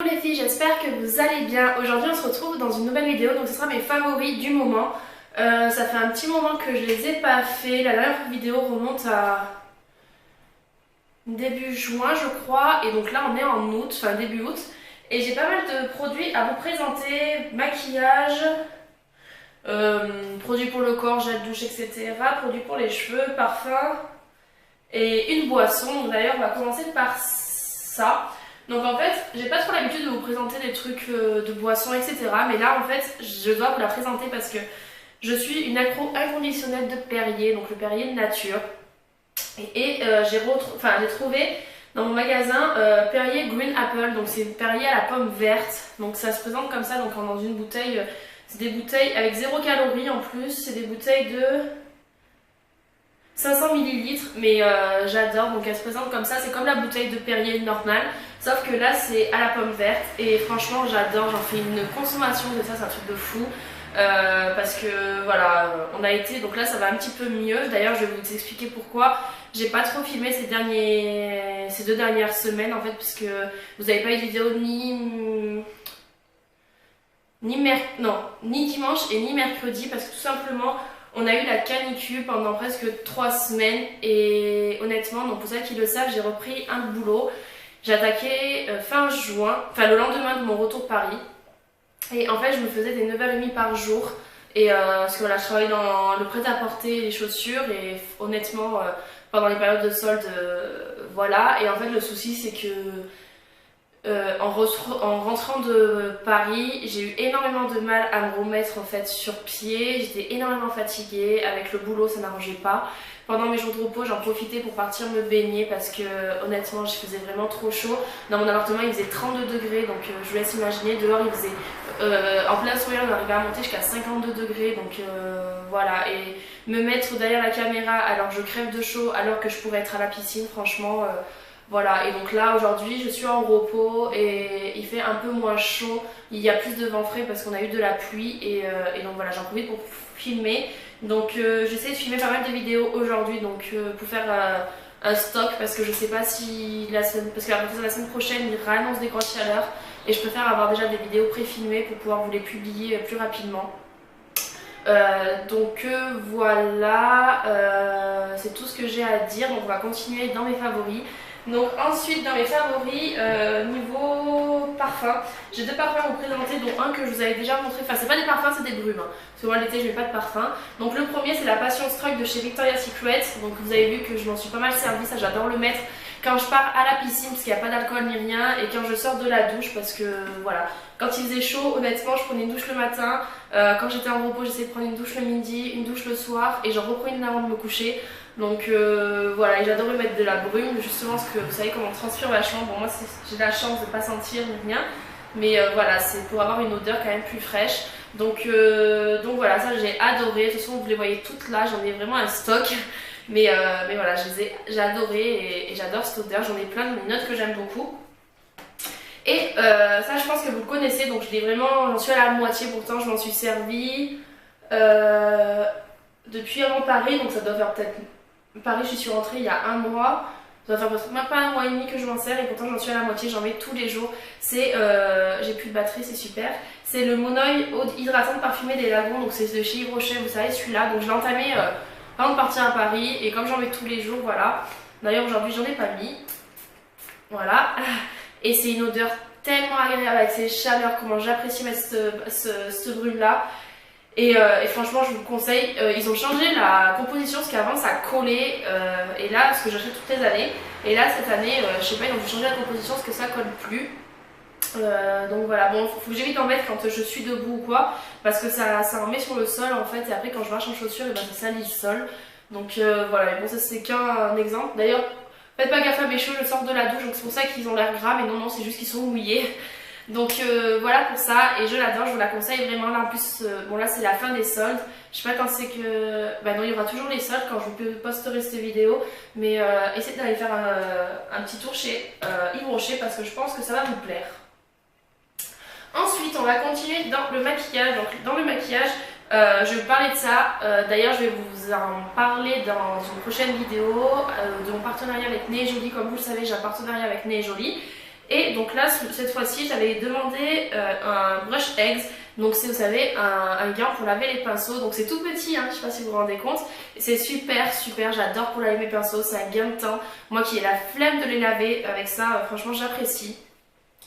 Bonjour les filles, j'espère que vous allez bien. Aujourd'hui on se retrouve dans une nouvelle vidéo, donc ce sera mes favoris du moment. Ça fait un petit moment que je les ai pas fait. La dernière vidéo remonte à début juin je crois, et donc là on est en août, enfin début août. Et j'ai pas mal de produits à vous présenter, maquillage, produits pour le corps, gel douche, etc. Produits pour les cheveux, parfum et une boisson. D'ailleurs on va commencer par ça. Donc en fait, j'ai pas trop l'habitude de vous présenter des trucs de boissons, etc. Mais là en fait, je dois vous la présenter parce que je suis une accro inconditionnelle de Perrier, donc le Perrier de nature. J'ai trouvé dans mon magasin Perrier Green Apple, donc c'est Perrier à la pomme verte. Donc ça se présente comme ça, donc dans une bouteille, c'est des bouteilles avec 0 calories en plus, c'est des bouteilles de 500 ml, mais j'adore, donc elle se présente comme ça, c'est comme la bouteille de Perrier normale, sauf que là c'est à la pomme verte, et franchement j'adore, j'en fais une consommation de ça, c'est un truc de fou, parce que voilà, on a été, donc là ça va un petit peu mieux, d'ailleurs je vais vous expliquer pourquoi j'ai pas trop filmé ces 2 dernières semaines en fait, puisque vous n'avez pas eu de vidéo ni dimanche et ni mercredi, parce que tout simplement on a eu la canicule pendant presque 3 semaines et honnêtement, donc pour ceux qui le savent, j'ai repris un boulot. J'ai attaqué fin juin, enfin le lendemain de mon retour de Paris. Et en fait, je me faisais des 9h30 par jour. Et parce que voilà, je travaille dans le prêt-à-porter, les chaussures, et honnêtement, pendant les périodes de solde, voilà. Et en fait, le souci, c'est que en rentrant de Paris, j'ai eu énormément de mal à me remettre en fait sur pied. J'étais énormément fatiguée, avec le boulot ça n'arrangeait pas. Pendant mes jours de repos, j'en profitais pour partir me baigner parce que honnêtement, je faisais vraiment trop chaud. Dans mon appartement, il faisait 32 degrés, donc je vous laisse imaginer. Dehors, il faisait en plein soleil, on arrivait à monter jusqu'à 52 degrés, donc voilà. Et me mettre derrière la caméra alors que je crève de chaud, alors que je pourrais être à la piscine, franchement. Voilà, et donc là aujourd'hui je suis en repos et il fait un peu moins chaud, il y a plus de vent frais parce qu'on a eu de la pluie, et donc voilà, j'en profite pour filmer. Donc j'essaie de filmer pas mal de vidéos aujourd'hui, donc pour faire un stock, parce que je sais pas si parce qu'à partir de la semaine prochaine il réannonce des grosses chaleurs et je préfère avoir déjà des vidéos pré-filmées pour pouvoir vous les publier plus rapidement. Voilà, c'est tout ce que j'ai à dire, donc on va continuer dans mes favoris. Donc ensuite dans mes favoris, niveau parfum, j'ai 2 parfums à vous présenter, dont un que je vous avais déjà montré, enfin c'est pas des parfums, c'est des brumes, hein, parce que moi l'été je mets pas de parfum. Donc le premier c'est la Passion Struck de chez Victoria's Secret, donc vous avez vu que je m'en suis pas mal servi, ça j'adore le mettre quand je pars à la piscine parce qu'il n'y a pas d'alcool ni rien, et quand je sors de la douche parce que voilà, quand il faisait chaud honnêtement je prenais une douche le matin, quand j'étais en repos j'essayais de prendre une douche le midi, une douche le soir, et j'en reprenais une avant de me coucher. Donc voilà, et j'adore mettre de la brume, justement parce que vous savez comment on transpire vachement. Bon, moi j'ai la chance de pas sentir ni rien, mais voilà, c'est pour avoir une odeur quand même plus fraîche. Donc voilà, ça j'ai adoré. De toute façon vous les voyez toutes là, j'en ai vraiment un stock. Mais voilà, j'ai adoré, et j'adore cette odeur. J'en ai plein de mes notes que j'aime beaucoup. Et ça je pense que vous le connaissez, donc j'en suis à la moitié, pourtant je m'en suis servi depuis avant Paris, donc ça doit faire peut-être... Paris, je suis rentrée il y a un mois, ça doit faire peut-être même pas un mois et demi que je m'en sers, et pourtant j'en suis à la moitié, j'en mets tous les jours. C'est, j'ai plus de batterie, c'est super. C'est le Monoeil eau hydratante parfumée des lagons, donc c'est de chez Yves Rocher, vous savez, celui-là. Donc je l'ai entamé avant de partir à Paris, et comme j'en mets tous les jours, voilà. D'ailleurs aujourd'hui j'en ai pas mis, voilà. Et c'est une odeur tellement agréable avec ces chaleurs, comment j'apprécie mettre ce brume là. Et franchement je vous le conseille, ils ont changé la composition parce qu'avant ça collait, et là, parce que j'achète toutes les années, et là cette année, je sais pas, ils ont dû changer la composition parce que ça colle plus. Donc voilà, bon, faut que j'évite d'en mettre quand je suis debout ou quoi, parce que ça en met sur le sol en fait, et après quand je marche en chaussures, et ben ça salit le sol. Donc voilà, mais bon, ça c'est qu'un exemple. D'ailleurs, faites pas gaffe à mes cheveux, je sors de la douche, donc c'est pour ça qu'ils ont l'air gras, mais non, c'est juste qu'ils sont mouillés. Donc voilà pour ça, et je l'adore, je vous la conseille vraiment. Là en plus, bon là c'est la fin des soldes, je sais pas quand c'est que... Bah non, il y aura toujours les soldes quand je vous posterai cette vidéo, mais essayez d'aller faire un petit tour chez Yves Rocher parce que je pense que ça va vous plaire. Ensuite on va continuer dans le maquillage. Donc dans le maquillage, je vais vous parler de ça, d'ailleurs je vais vous en parler dans une prochaine vidéo de mon partenariat avec Nez et Jolie. Comme vous le savez, j'ai un partenariat avec Nez et Jolie. Et donc là, cette fois-ci, j'avais demandé un brush eggs. Donc c'est, vous savez, un gant pour laver les pinceaux. Donc c'est tout petit, hein, je sais pas si vous vous rendez compte. C'est super, super, j'adore pour laver mes pinceaux. C'est un gain de temps. Moi qui ai la flemme de les laver, avec ça, franchement, j'apprécie.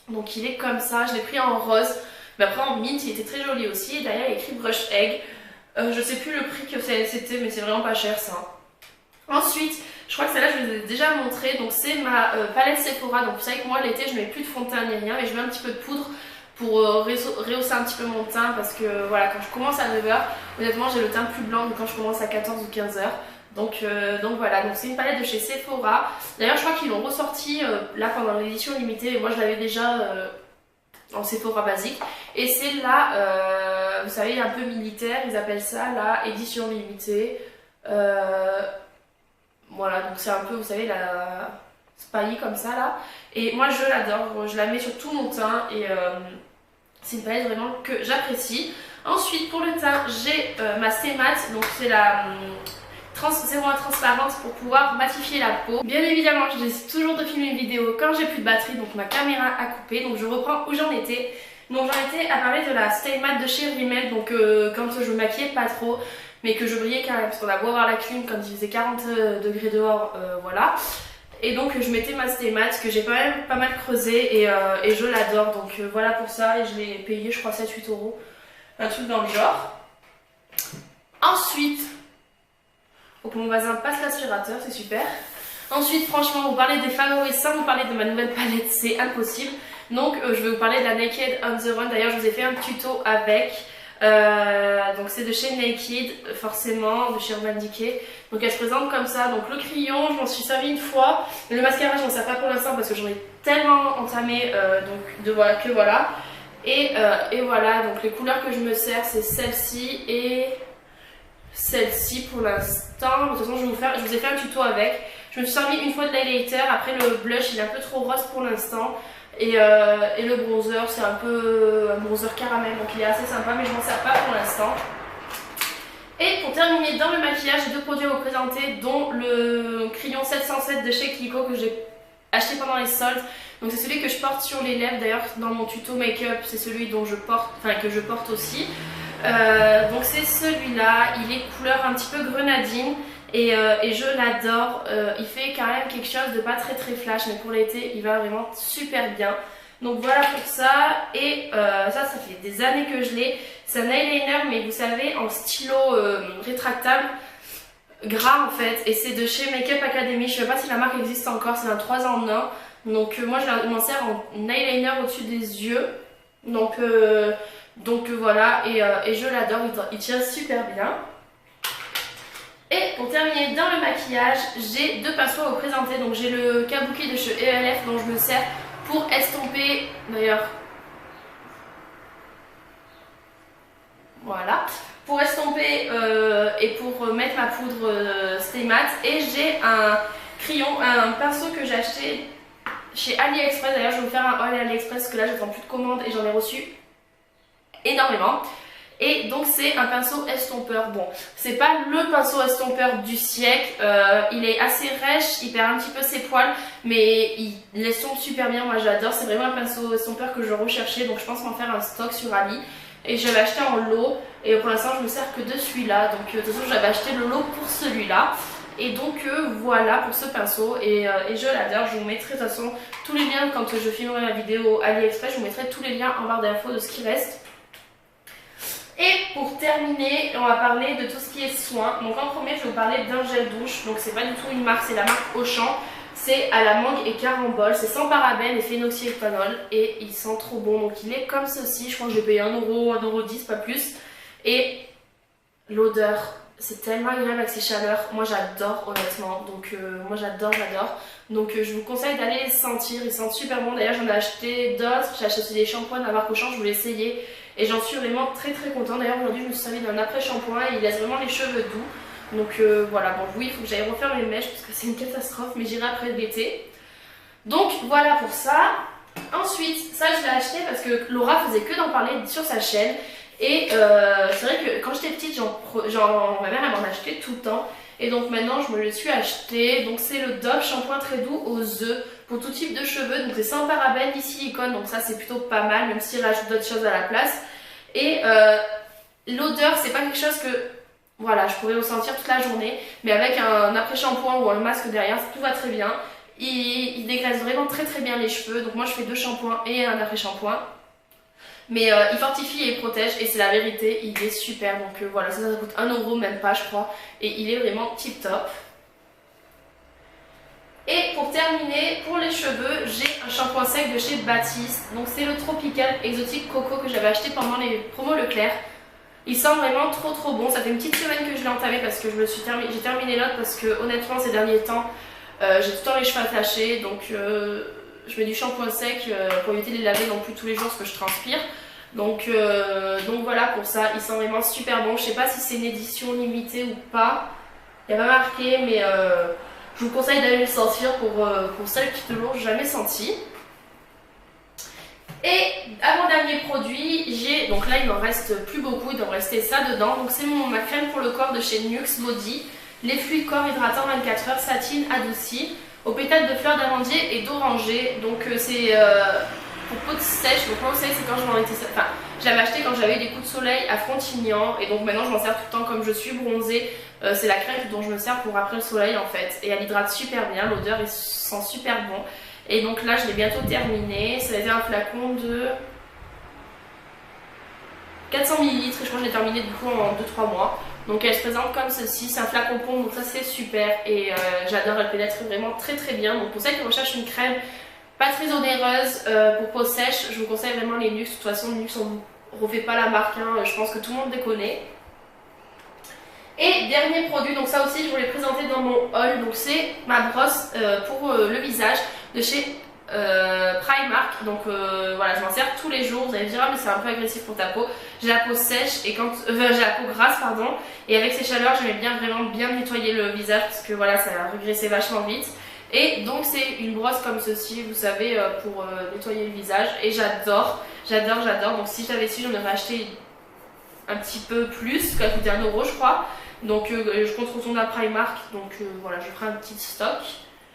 Donc il est comme ça, je l'ai pris en rose. Mais après en mint, il était très joli aussi. Et derrière, il y a écrit brush egg. Je sais plus le prix que c'était, mais c'est vraiment pas cher ça. Ensuite, je crois que celle-là je vous ai déjà montré, donc c'est ma palette Sephora. Donc vous savez que moi l'été je mets plus de fond de teint ni rien, mais je mets un petit peu de poudre pour rehausser un petit peu mon teint parce que voilà, quand je commence à 9 h, honnêtement j'ai le teint plus blanc que quand je commence à 14 ou 15 h. Donc voilà, donc c'est une palette de chez Sephora. D'ailleurs je crois qu'ils l'ont ressorti là pendant l'édition limitée, mais moi je l'avais déjà en Sephora basique. Et c'est là, vous savez, un peu militaire, ils appellent ça la édition limitée. Voilà, donc c'est un peu, vous savez, la spy comme ça là. Et moi je l'adore, je la mets sur tout mon teint et c'est une palette vraiment que j'apprécie. Ensuite pour le teint, j'ai ma Stay Matte, donc c'est la 0,1 transparente pour pouvoir matifier la peau. Bien évidemment, je décide toujours de filmer une vidéo quand j'ai plus de batterie, donc ma caméra a coupé. Donc je reprends où j'en étais. Donc j'en étais à parler de la Stay Matte de chez Rimmel, donc quand je me maquillais pas trop, mais que je brillais quand même, parce qu'on a beau avoir la clim quand il faisait 40 degrés dehors, voilà. Et donc je mettais ma Stay Matte, que j'ai quand même pas mal creusé, et je l'adore, donc voilà pour ça, et je l'ai payé je crois 7-8 €, un truc dans le genre. Ensuite, faut que mon voisin passe l'aspirateur, c'est super. Ensuite, franchement, vous parlez des favoris sans vous parler de ma nouvelle palette, c'est impossible. Donc je vais vous parler de la Naked on the Run, d'ailleurs je vous ai fait un tuto avec. Donc c'est de chez Naked, forcément, de chez Urban Decay. Donc elle se présente comme ça, donc le crayon je m'en suis servi une fois, mais le mascara je m'en sers pas pour l'instant parce que j'en ai tellement entamé, donc voilà, que voilà. Et voilà, donc les couleurs que je me sers c'est celle-ci et celle-ci pour l'instant. De toute façon je vous ai fait un tuto avec. Je me suis servi une fois de l'highlighter, après le blush il est un peu trop rose pour l'instant. Et le bronzer, c'est un peu un bronzer caramel, donc il est assez sympa, mais je m'en sers pas pour l'instant. Et pour terminer dans le maquillage, j'ai deux produits à vous présenter, dont le crayon 707 de chez Kiko que j'ai acheté pendant les soldes. Donc c'est celui que je porte sur les lèvres, d'ailleurs dans mon tuto make-up, c'est celui dont je porte, enfin que je porte aussi. Donc c'est celui-là, il est couleur un petit peu grenadine. Et je l'adore, il fait quand même quelque chose de pas très flash, mais pour l'été il va vraiment super bien. Donc voilà pour ça, et ça fait des années que je l'ai. C'est un eyeliner, mais vous savez, en stylo rétractable, gras en fait, et c'est de chez Makeup Academy. Je sais pas si la marque existe encore, c'est un 3 en 1. Donc moi je m'en sers en eyeliner au-dessus des yeux. Donc voilà, et je l'adore, il tient super bien. Et pour terminer dans le maquillage, j'ai deux pinceaux à vous présenter. Donc j'ai le Kabuki de chez ELF dont je me sers pour estomper, d'ailleurs, voilà, pour estomper et pour mettre ma poudre Stay Matte. Et j'ai un crayon, un pinceau que j'ai acheté chez AliExpress. D'ailleurs je vais vous faire un haul AliExpress parce que là j'attends plus de commandes et j'en ai reçu énormément. Et donc c'est un pinceau estompeur. Bon, c'est pas le pinceau estompeur du siècle, il est assez rêche, il perd un petit peu ses poils, mais il estompe super bien, moi j'adore. C'est vraiment un pinceau estompeur que je recherchais, donc je pense m'en faire un stock sur Ali. Et je l'avais acheté en lot, et pour l'instant je me sers que de celui-là, donc de toute façon j'avais acheté le lot pour celui-là. Et donc voilà pour ce pinceau, et je l'adore. Je vous mettrai de toute façon tous les liens quand je filmerai ma vidéo AliExpress, je vous mettrai tous les liens en barre d'infos de ce qui reste. Et pour terminer, on va parler de tout ce qui est soins. Donc en premier, je vais vous parler d'un gel douche. Donc c'est pas du tout une marque, c'est la marque Auchan. C'est à la mangue et carambole. C'est sans parabènes et phénoxyéthanol. Et il sent trop bon. Donc il est comme ceci. Je crois que j'ai payé 1 €, 1,10 €, pas plus. Et l'odeur, c'est tellement agréable avec ces chaleurs. Moi j'adore honnêtement. Donc moi j'adore. Donc je vous conseille d'aller les sentir. Ils sentent super bon. D'ailleurs j'en ai acheté d'autres. J'ai acheté aussi des shampoings de la marque Auchan. Je voulais essayer. Et j'en suis vraiment très contente. D'ailleurs aujourd'hui je me suis servi d'un après-shampoing et il laisse vraiment les cheveux doux. Donc voilà, bon oui il faut que j'aille refaire mes mèches parce que c'est une catastrophe, mais j'irai après l'été. Donc voilà pour ça. Ensuite ça je l'ai acheté parce que Laura faisait que d'en parler sur sa chaîne. Et c'est vrai que quand j'étais petite, ma mère elle m'en achetait tout le temps. Et donc maintenant je me le suis acheté. Donc c'est le Dove shampoing très doux aux œufs pour tout type de cheveux, donc c'est sans parabènes ni silicone, donc ça c'est plutôt pas mal, même s'il rajoute d'autres choses à la place. Et l'odeur, c'est pas quelque chose que voilà, je pourrais ressentir toute la journée, mais avec un après-shampoing ou un masque derrière, tout va très bien. Il dégraisse vraiment très très bien les cheveux, donc moi je fais 2 shampoings et un après-shampoing. Mais il fortifie et il protège et c'est la vérité, il est super. Donc voilà, ça coûte 1 euro, même pas je crois. Et il est vraiment tip top. Et pour terminer, pour les cheveux, j'ai un shampoing sec de chez Baptiste. Donc c'est le Tropical Exotique Coco que j'avais acheté pendant les promos Leclerc. Il sent vraiment trop trop bon. Ça fait une petite semaine que je l'ai entamé parce que j'ai terminé l'autre parce que honnêtement ces derniers temps, j'ai tout le temps les cheveux attachés. Donc je mets du shampoing sec pour éviter de les laver non plus tous les jours parce que je transpire. Donc voilà pour ça, il sent vraiment super bon. Je sais pas si c'est une édition limitée ou pas. Il n'y a pas marqué mais je vous conseille d'aller le sentir pour celles qui ne l'ont jamais senti. Et avant-dernier produit, j'ai, donc là il m'en reste plus beaucoup, il doit me rester ça dedans. Donc c'est ma crème pour le corps de chez Nuxe Body. Les fluides corps hydratants 24 heures, satine adoucie, aux pétales de fleurs d'amandier et d'oranger. Donc c'est pour peau de sèche. Donc moi vous savez c'est quand je l'avais acheté quand j'avais des coups de soleil à Frontignan. Et donc maintenant je m'en sers tout le temps comme je suis bronzée. C'est la crème dont je me sers pour après le soleil en fait. Et elle hydrate super bien, l'odeur sent super bon. Et donc là je l'ai bientôt terminé. Ça va être un flacon de 400 ml. Je crois que je l'ai terminé du coup en 2-3 mois. Donc elle se présente comme ceci, c'est un flacon pompe, donc ça c'est super. Et j'adore, elle pénètre vraiment très très bien. Donc pour celles qui recherchent une crème pas très onéreuse pour peau sèche, je vous conseille vraiment les Nuxe. De toute façon Nuxe on ne refait pas la marque, hein. Je pense que tout le monde les connaît. Et dernier produit, donc ça aussi je vous l'ai présenté dans mon haul, donc c'est ma brosse pour le visage de chez Primark. Donc voilà, je m'en sers tous les jours. Vous allez me dire ah, mais c'est un peu agressif pour ta peau. J'ai la peau sèche et quand j'ai la peau grasse pardon, et avec ces chaleurs j'aimais bien vraiment bien nettoyer le visage parce que voilà ça régressait vachement vite. Et donc c'est une brosse comme ceci, vous savez, pour nettoyer le visage. Et j'adore, j'adore, j'adore. Donc si je l'avais su, j'en aurais acheté un petit peu plus, qu'elle coûtait 1 euro je crois. Donc je compte retourner à Primark, donc voilà, je ferai un petit stock.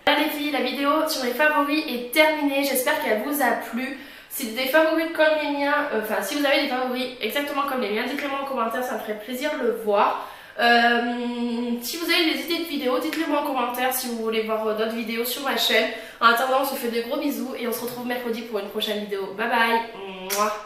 Voilà les filles, la vidéo sur les favoris est terminée, j'espère qu'elle vous a plu. Si des favoris comme les miens, si vous avez des favoris exactement comme les miens, dites-le moi en commentaire, ça me ferait plaisir de le voir. Si vous avez des idées de vidéos, dites-le moi en commentaire si vous voulez voir d'autres vidéos sur ma chaîne. En attendant, on se fait de gros bisous et on se retrouve mercredi pour une prochaine vidéo. Bye bye. Mouah.